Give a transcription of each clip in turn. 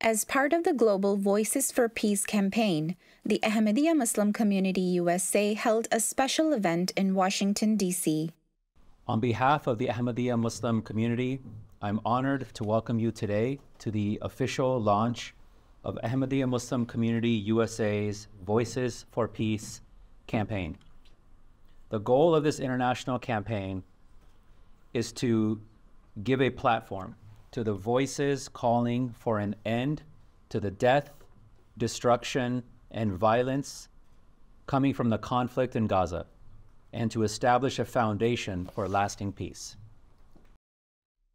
As part of the global Voices for Peace campaign, the Ahmadiyya Muslim Community USA held a special event in Washington, D.C. On behalf of the Ahmadiyya Muslim community, I'm honored to welcome you today to the official launch of Ahmadiyya Muslim Community USA's Voices for Peace campaign. The goal of this international campaign is to give a platform to the voices calling for an end to the death, destruction, and violence coming from the conflict in Gaza, and to establish a foundation for lasting peace.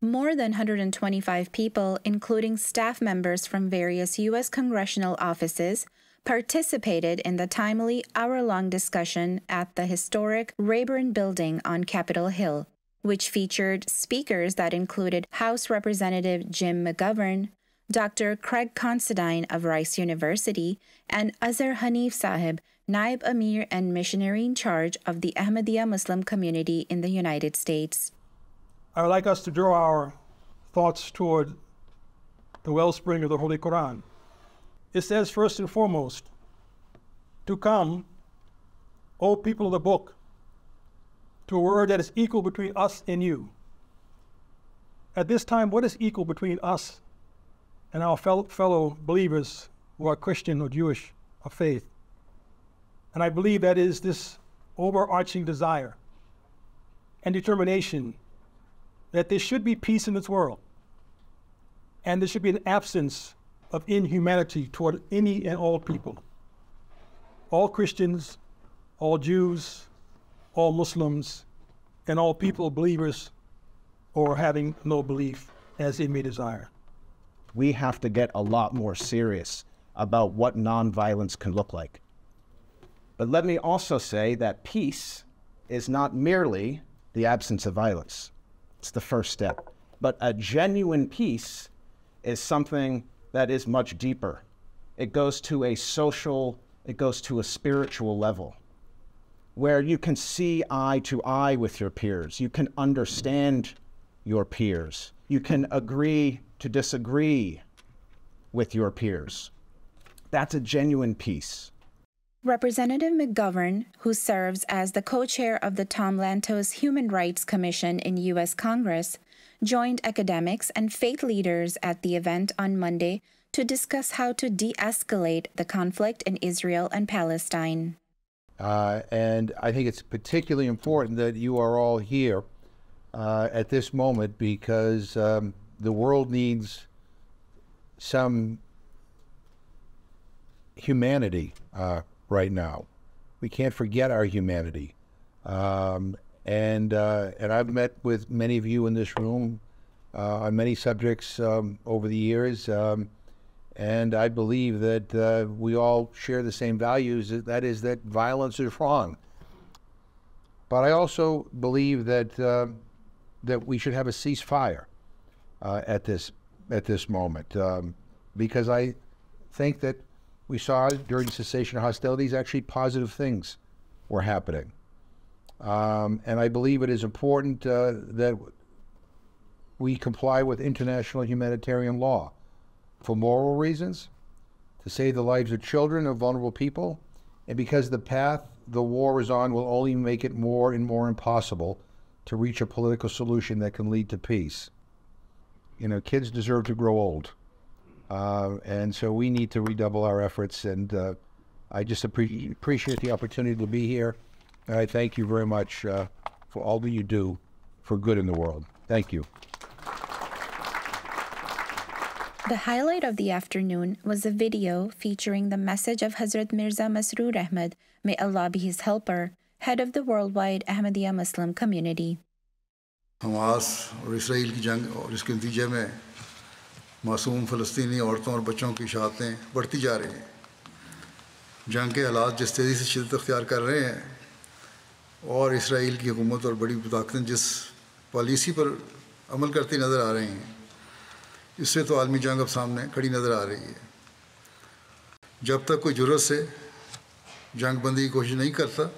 More than 125 people, including staff members from various U.S. congressional offices, participated in the timely hour-long discussion at the historic Rayburn Building on Capitol Hill, which featured speakers that included House Representative Jim McGovern, Dr. Craig Considine of Rice University, and Azhar Hanif Sahib, Naib Amir and missionary in charge of the Ahmadiyya Muslim community in the United States. I would like us to draw our thoughts toward the wellspring of the Holy Quran. It says, first and foremost, to come, O people of the book, to a word that is equal between us and you. At this time, what is equal between us and our fellow believers who are Christian or Jewish of faith? And I believe that is this overarching desire and determination that there should be peace in this world, and there should be an absence of inhumanity toward any and all people. All Christians, all Jews, all Muslims, and all people, believers, or having no belief as they may desire. We have to get a lot more serious about what nonviolence can look like. But let me also say that peace is not merely the absence of violence. It's the first step. But a genuine peace is something that is much deeper. It goes to a social, it goes to a spiritual level, where you can see eye to eye with your peers. You can understand your peers. You can agree to disagree with your peers. That's a genuine peace. Representative McGovern, who serves as the co-chair of the Tom Lantos Human Rights Commission in U.S. Congress, joined academics and faith leaders at the event on Monday to discuss how to de-escalate the conflict in Israel and Palestine. And I think it's particularly important that you are all here at this moment, because the world needs some humanity right now. We can't forget our humanity. And I've met with many of you in this room on many subjects over the years. And I believe that we all share the same values, that is that violence is wrong. But I also believe that that we should have a ceasefire at this moment, because I think that we saw during cessation of hostilities actually positive things were happening. And I believe it is important that we comply with international humanitarian law, for moral reasons, to save the lives of children, of vulnerable people, and because the path the war is on will only make it more and more impossible to reach a political solution that can lead to peace. You know, kids deserve to grow old. And so we need to redouble our efforts, and I just appreciate the opportunity to be here. And I thank you very much for all that you do for good in the world. Thank you. The highlight of the afternoon was a video featuring the message of Hazrat Mirza Masroor Ahmad, may Allah be his helper, head of the worldwide Ahmadiyya Muslim community. Hamas और Israel की जंग और इसके नतीजे में मासूम फ़लस्तीनी औरतों और बच्चों की शहादतें बढ़ती जा रही हैं। जंग के हालात जिस तेज़ी से शिद्दत अख्तियार कर रहे हैं और इसराइल की हुकूमत और बड़ी ताकतें जिस पॉलिसी पर अमल करती नज़र आ रही हैं, इससे तो आलमी जंग अब सामने खड़ी नज़र आ रही है। जब तक कोई जुर्रत से जंग बंदी की कोशिश नहीं करता,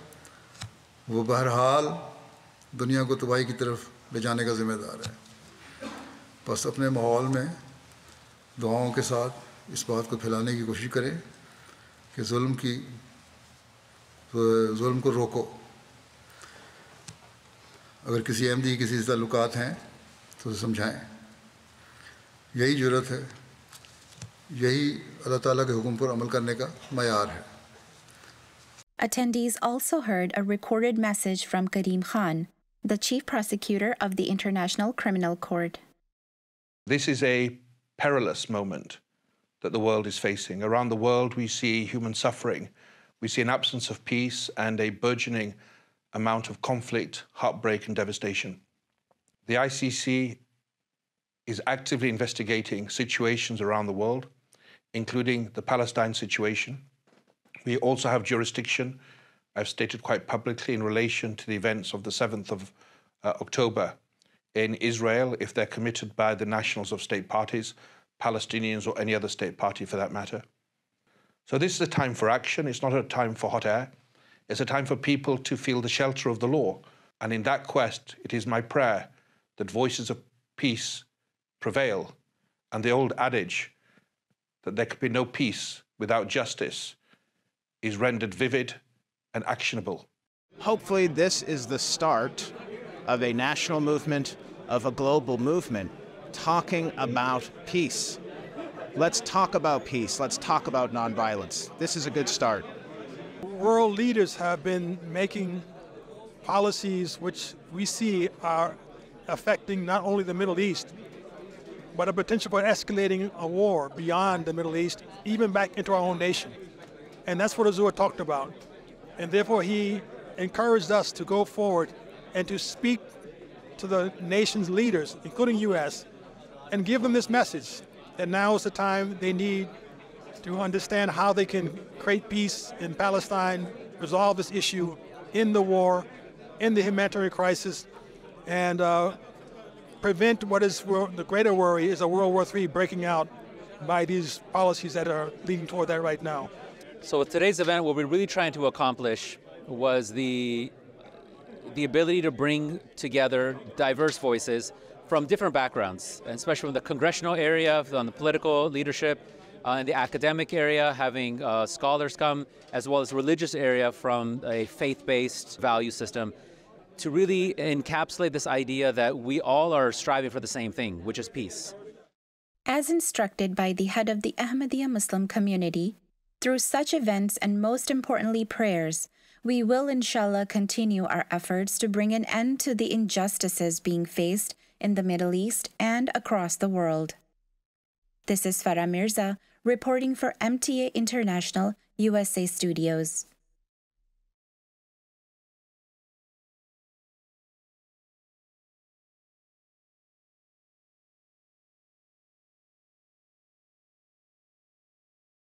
वो बहरहाल दुनिया को तबाही की तरफ ले जाने का ज़िम्मेदार है। बस अपने माहौल में दुआओं के साथ इस बात को फैलाने की कोशिश करें कि जुल्म को रोको। अगर किसी अहमदी किसी से ताल्लुकात हैं तो उसे समझाएं। यही जुर्रत है, यही अल्लाह ताला के हुक्म पर अमल करने का मयार है। Attendees also heard a recorded message from Karim Khan, the chief prosecutor of the International Criminal Court. This is a perilous moment that the world is facing. Around the world, we see human suffering. We see an absence of peace and a burgeoning amount of conflict, heartbreak, and devastation. The ICC is actively investigating situations around the world, including the Palestine situation. We also have jurisdiction, I've stated quite publicly, in relation to the events of the 7th of October in Israel, if they're committed by the nationals of state parties, Palestinians or any other state party for that matter. So this is a time for action. It's not a time for hot air. It's a time for people to feel the shelter of the law. And in that quest, it is my prayer that voices of peace prevail, and the old adage that there could be no peace without justice is rendered vivid and actionable. Hopefully this is the start of a national movement, of a global movement, talking about peace. Let's talk about peace. Let's talk about nonviolence. This is a good start. World leaders have been making policies which we see are affecting not only the Middle East, but a potential for escalating a war beyond the Middle East, even back into our own nation. And that's what Azur talked about. And therefore he encouraged us to go forward and to speak to the nation's leaders, including U.S., and give them this message that now is the time they need to understand how they can create peace in Palestine, resolve this issue in the war, in the humanitarian crisis, and prevent what is the greater worry is a World War III breaking out by these policies that are leading toward that right now. So with today's event, what we're really trying to accomplish was the ability to bring together diverse voices from different backgrounds, and especially from the congressional area, from the political leadership, in the academic area, having scholars come, as well as religious area from a faith-based value system, to really encapsulate this idea that we all are striving for the same thing, which is peace. As instructed by the head of the Ahmadiyya Muslim community, through such events and most importantly prayers, we will inshallah continue our efforts to bring an end to the injustices being faced in the Middle East and across the world. This is Farah Mirza reporting for MTA International USA Studios.